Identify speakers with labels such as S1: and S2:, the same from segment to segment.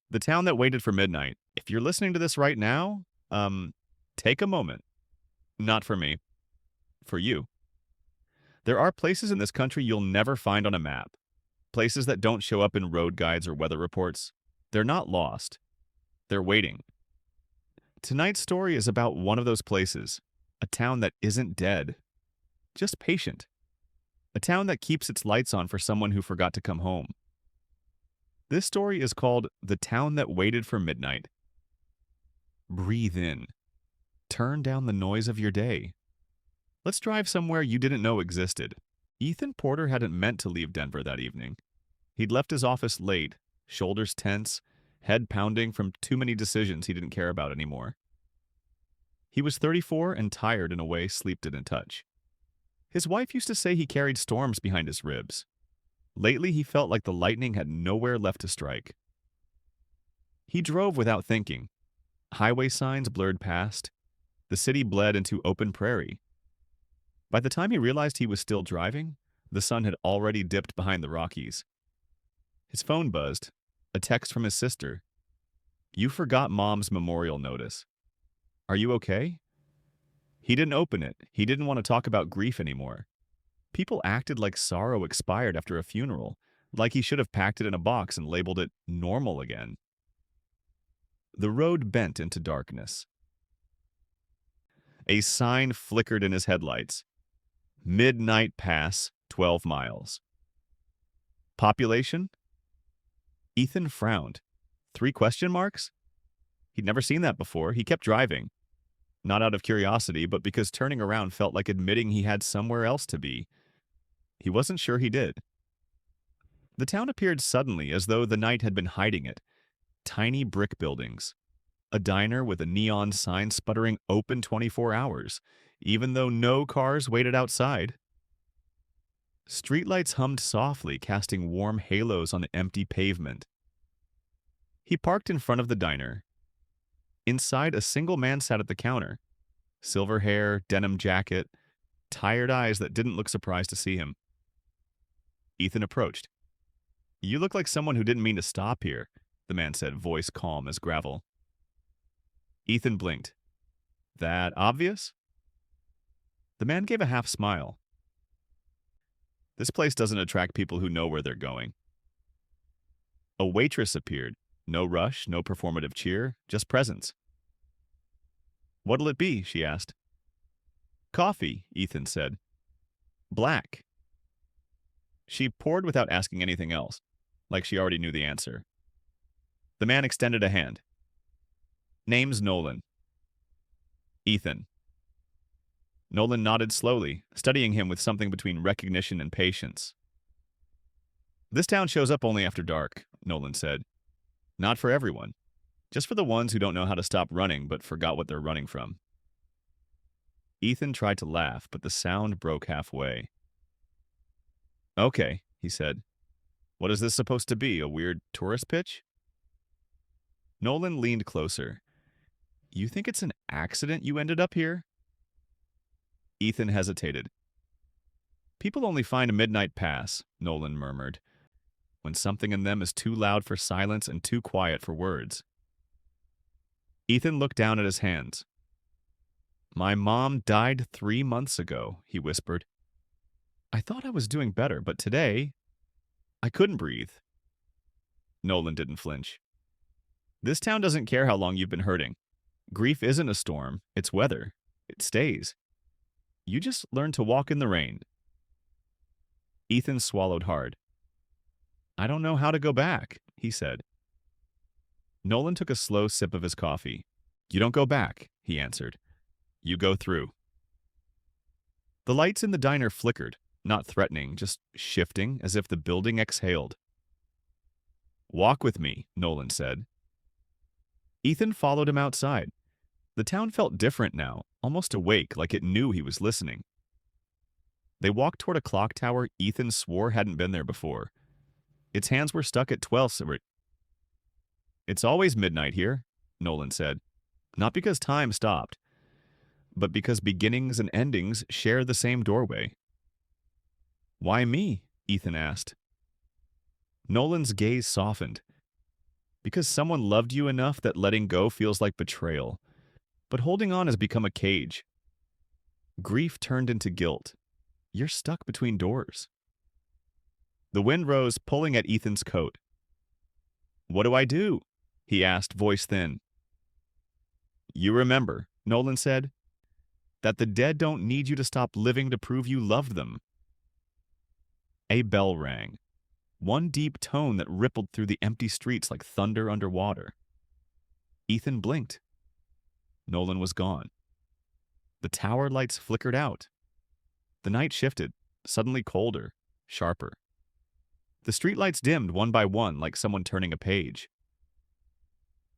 S1: The Town That Waited for Midnight. If you're listening to this right now, um, take a moment. Not for me, for you. There are places in this country you'll never find on a map. Places that don't show up in road guides or weather reports. They're not lost. They're waiting. Tonight's story is about one of those places. A town that isn't dead, just patient. A town that keeps its lights on for someone who forgot to come home. This story is called The Town That Waited for Midnight. Breathe in. Turn down the noise of your day. Let's drive somewhere you didn't know existed. Ethan Porter hadn't meant to leave Denver that evening. He'd left his office late, shoulders tense, head pounding from too many decisions he didn't care about anymore. He was 34 and tired in a way sleep didn't touch. His wife used to say he carried storms behind his ribs. Lately, he felt like the lightning had nowhere left to strike. He drove without thinking. Highway signs blurred past. The city bled into open prairie. By the time he realized he was still driving, the sun had already dipped behind the Rockies. His phone buzzed. A text from his sister. "You forgot Mom's memorial notice. Are you okay?" He didn't open it. He didn't want to talk about grief anymore. People acted like sorrow expired after a funeral, like he should have packed it in a box and labeled it normal again. The road bent into darkness. A sign flickered in his headlights. Midnight Pass, 12 miles. Population? Ethan frowned. 3 question marks? He'd never seen that before. He kept driving. Not out of curiosity, but because turning around felt like admitting he had somewhere else to be. He wasn't sure he did. The town appeared suddenly, as though the night had been hiding it. Tiny brick buildings. A diner with a neon sign sputtering open 24 hours, even though no cars waited outside. Streetlights hummed softly, casting warm halos on the empty pavement. He parked in front of the diner. Inside, a single man sat at the counter. Silver hair, denim jacket, tired eyes that didn't look surprised to see him. Ethan approached. "You look like someone who didn't mean to stop here," the man said, voice calm as gravel. Ethan blinked. "That obvious?" The man gave a half smile. "This place doesn't attract people who know where they're going." A waitress appeared. No rush, no performative cheer, just presence. "What'll it be?" she asked. "Coffee," Ethan said. "Black." She poured without asking anything else, like she already knew the answer. The man extended a hand. "Name's Nolan." "Ethan." Nolan nodded slowly, studying him with something between recognition and patience. "This town shows up only after dark," Nolan said. "Not for everyone. Just for the ones who don't know how to stop running but forgot what they're running from." Ethan tried to laugh, but the sound broke halfway. "Okay," he said. "What is this supposed to be, a weird tourist pitch?" Nolan leaned closer. "You think it's an accident you ended up here?" Ethan hesitated. "People only find a midnight pass," Nolan murmured, "when something in them is too loud for silence and too quiet for words." Ethan looked down at his hands. "My mom died 3 months ago," he whispered. "I thought I was doing better, but today, I couldn't breathe." Nolan didn't flinch. "This town doesn't care how long you've been hurting. Grief isn't a storm, it's weather. It stays. You just learn to walk in the rain." Ethan swallowed hard. "I don't know how to go back," he said. Nolan took a slow sip of his coffee. "You don't go back," he answered. "You go through." The lights in the diner flickered, not threatening, just shifting, as if the building exhaled. "Walk with me," Nolan said. Ethan followed him outside. The town felt different now, almost awake, like it knew he was listening. They walked toward a clock tower Ethan swore hadn't been there before. Its hands were stuck at 12. "It's always midnight here," Nolan said. "Not because time stopped, but because beginnings and endings share the same doorway." "Why me?" Ethan asked. Nolan's gaze softened. Because someone loved you enough that letting go feels like betrayal. But holding on has become a cage. Grief turned into guilt. You're stuck between doors. The wind rose, pulling at Ethan's coat. "What do I do?" he asked, voice thin. "You remember," Nolan said, "that the dead don't need you to stop living to prove you loved them." A bell rang, one deep tone that rippled through the empty streets like thunder underwater. Ethan blinked. Nolan was gone. The tower lights flickered out. The night shifted, suddenly colder, sharper. The streetlights dimmed one by one like someone turning a page.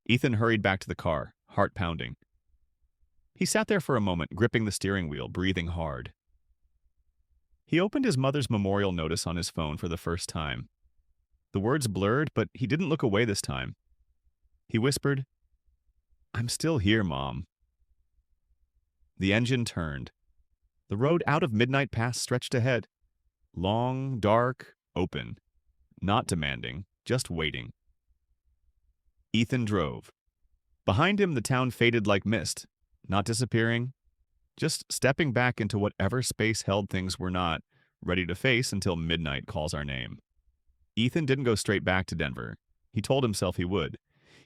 S1: Ethan hurried back to the car, heart pounding. He sat there for a moment, gripping the steering wheel, breathing hard. He opened his mother's memorial notice on his phone for the first time. The words blurred, but he didn't look away this time. He whispered, "I'm still here, Mom." The engine turned. The road out of Midnight Pass stretched ahead. Long, dark, open. Not demanding, just waiting. Ethan drove. Behind him, the town faded like mist, not disappearing, just stepping back into whatever space held things we're not ready to face until midnight calls our name. Ethan didn't go straight back to Denver. He told himself he would.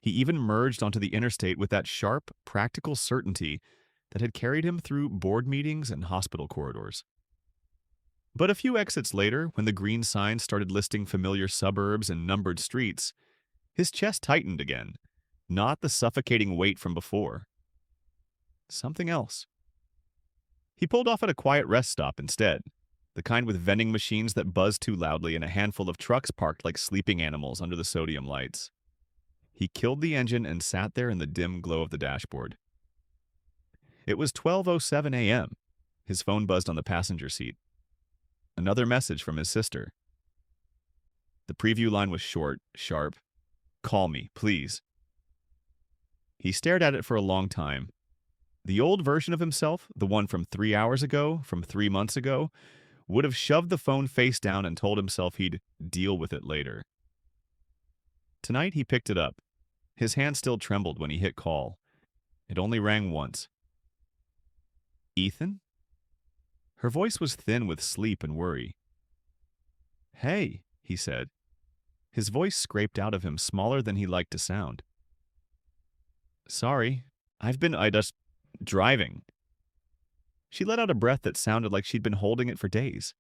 S1: He even merged onto the interstate with that sharp, practical certainty that had carried him through board meetings and hospital corridors. But a few exits later, when the green signs started listing familiar suburbs and numbered streets, his chest tightened again, not the suffocating weight from before. Something else. He pulled off at a quiet rest stop instead, the kind with vending machines that buzzed too loudly and a handful of trucks parked like sleeping animals under the sodium lights. He killed the engine and sat there in the dim glow of the dashboard. It was 12:07 a.m. His phone buzzed on the passenger seat. Another message from his sister. The preview line was short, sharp. "Call me, please." He stared at it for a long time. The old version of himself, the one from 3 hours ago, from 3 months ago, would have shoved the phone face down and told himself he'd deal with it later. Tonight he picked it up. His hand still trembled when he hit call. It only rang once. "Ethan?" Her voice was thin with sleep and worry. "Hey," he said. His voice scraped out of him, smaller than he liked to sound. "Sorry, I just driving." She let out a breath that sounded like she'd been holding it for days.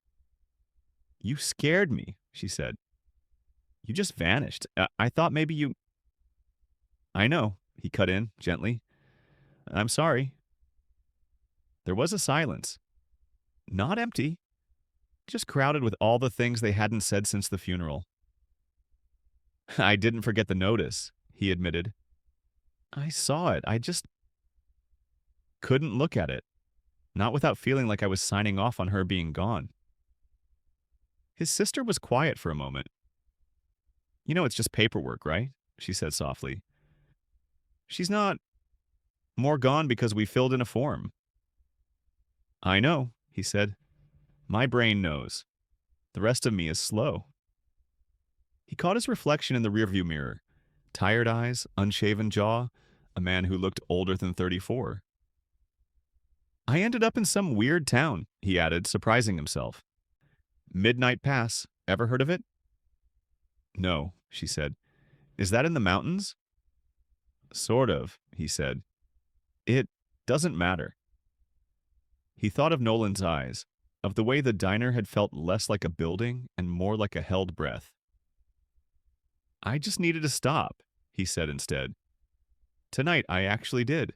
S1: "You scared me," she said. "You just vanished. I thought maybe you—" "I know," he cut in, gently. "I'm sorry." There was a silence. Not empty, just crowded with all the things they hadn't said since the funeral. "I didn't forget the notice," he admitted. "I saw it. I just couldn't look at it. Not without feeling like I was signing off on her being gone." His sister was quiet for a moment. "You know it's just paperwork, right?" she said softly. "She's not more gone because we filled in a form." "I know," he said. "My brain knows. The rest of me is slow." He caught his reflection in the rearview mirror. Tired eyes, unshaven jaw, a man who looked older than 34. "I ended up in some weird town," he added, surprising himself. "Midnight Pass. Ever heard of it?" "No," she said. "Is that in the mountains?" "Sort of," he said. "It doesn't matter." He thought of Nolan's eyes, of the way the diner had felt less like a building and more like a held breath. "I just needed to stop," he said instead. "Tonight I actually did."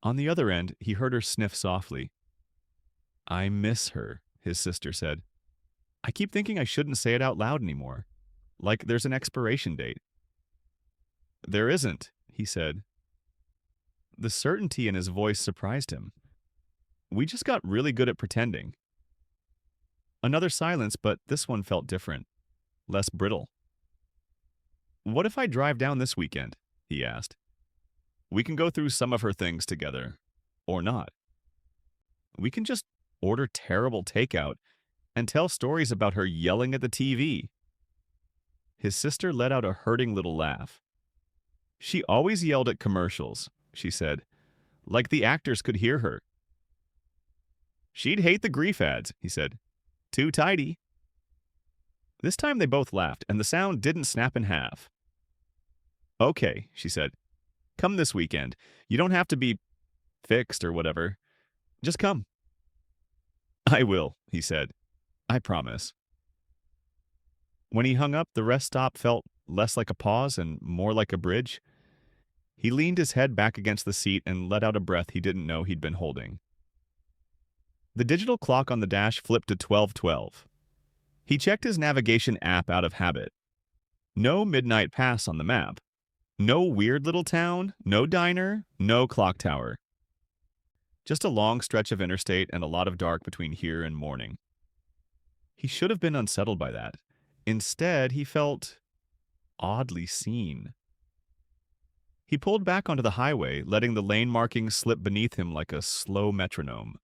S1: On the other end, he heard her sniff softly. "I miss her," his sister said. "I keep thinking I shouldn't say it out loud anymore. Like there's an expiration date." "There isn't," he said. The certainty in his voice surprised him. "We just got really good at pretending." Another silence, but this one felt different, less brittle. "What if I drive down this weekend?" he asked. "We can go through some of her things together. Or not. We can just order terrible takeout and tell stories about her yelling at the TV." His sister let out a hurting little laugh. She always yelled at commercials, she said, like the actors could hear her. She'd hate the grief ads, he said. Too tidy. This time they both laughed, and the sound didn't snap in half. Okay, she said. Come this weekend. You don't have to be fixed or whatever. Just come. I will, he said. I promise. When he hung up, the rest stop felt less like a pause and more like a bridge. He leaned his head back against the seat and let out a breath he didn't know he'd been holding. The digital clock on the dash flipped to 12:12. He checked his navigation app out of habit. No midnight pass on the map. No weird little town, no diner, no clock tower. Just a long stretch of interstate and a lot of dark between here and morning. He should have been unsettled by that. Instead, he felt oddly seen. He pulled back onto the highway, letting the lane markings slip beneath him like a slow metronome.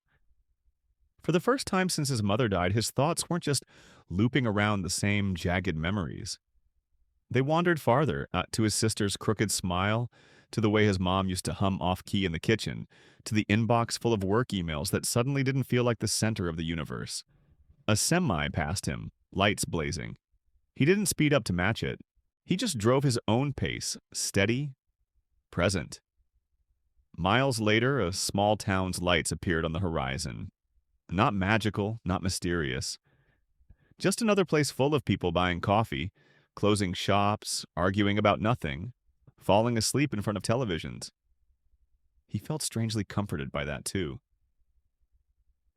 S1: For the first time since his mother died, his thoughts weren't just looping around the same jagged memories. They wandered farther, to his sister's crooked smile, to the way his mom used to hum off-key in the kitchen, to the inbox full of work emails that suddenly didn't feel like the center of the universe. A semi passed him, lights blazing. He didn't speed up to match it. He just drove his own pace, steady, present. Miles later, a small town's lights appeared on the horizon. Not magical, not mysterious. Just another place full of people buying coffee, closing shops, arguing about nothing, falling asleep in front of televisions. He felt strangely comforted by that, too.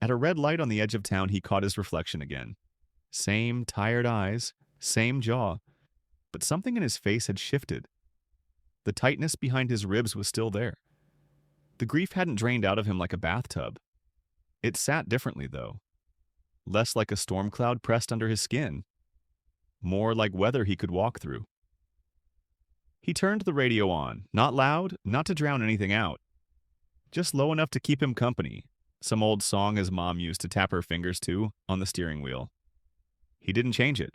S1: At a red light on the edge of town, he caught his reflection again. Same tired eyes, same jaw, but something in his face had shifted. The tightness behind his ribs was still there. The grief hadn't drained out of him like a bathtub. It sat differently, though. Less like a storm cloud pressed under his skin. More like weather he could walk through. He turned the radio on, not loud, not to drown anything out. Just low enough to keep him company, some old song his mom used to tap her fingers to on the steering wheel. He didn't change it.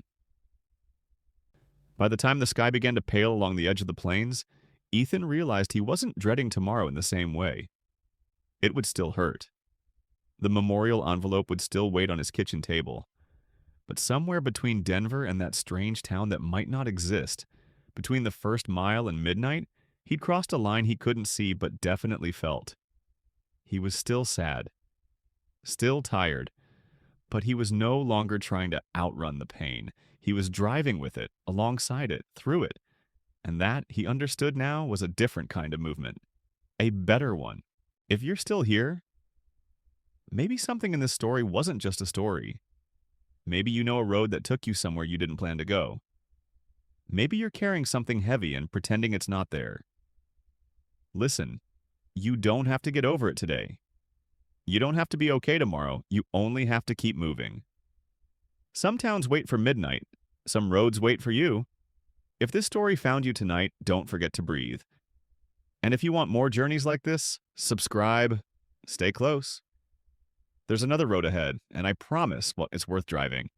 S1: By the time the sky began to pale along the edge of the plains, Ethan realized he wasn't dreading tomorrow in the same way. It would still hurt. The memorial envelope would still wait on his kitchen table. But somewhere between Denver and that strange town that might not exist, between the first mile and midnight, he'd crossed a line he couldn't see but definitely felt. He was still sad, still tired, but he was no longer trying to outrun the pain. He was driving with it, alongside it, through it. And that, he understood now, was a different kind of movement. A better one. If you're still here, maybe something in this story wasn't just a story. Maybe you know a road that took you somewhere you didn't plan to go. Maybe you're carrying something heavy and pretending it's not there. Listen, you don't have to get over it today. You don't have to be okay tomorrow. You only have to keep moving. Some towns wait for midnight. Some roads wait for you. If this story found you tonight, don't forget to breathe. And if you want more journeys like this, subscribe, stay close. There's another road ahead, and I promise it's worth driving.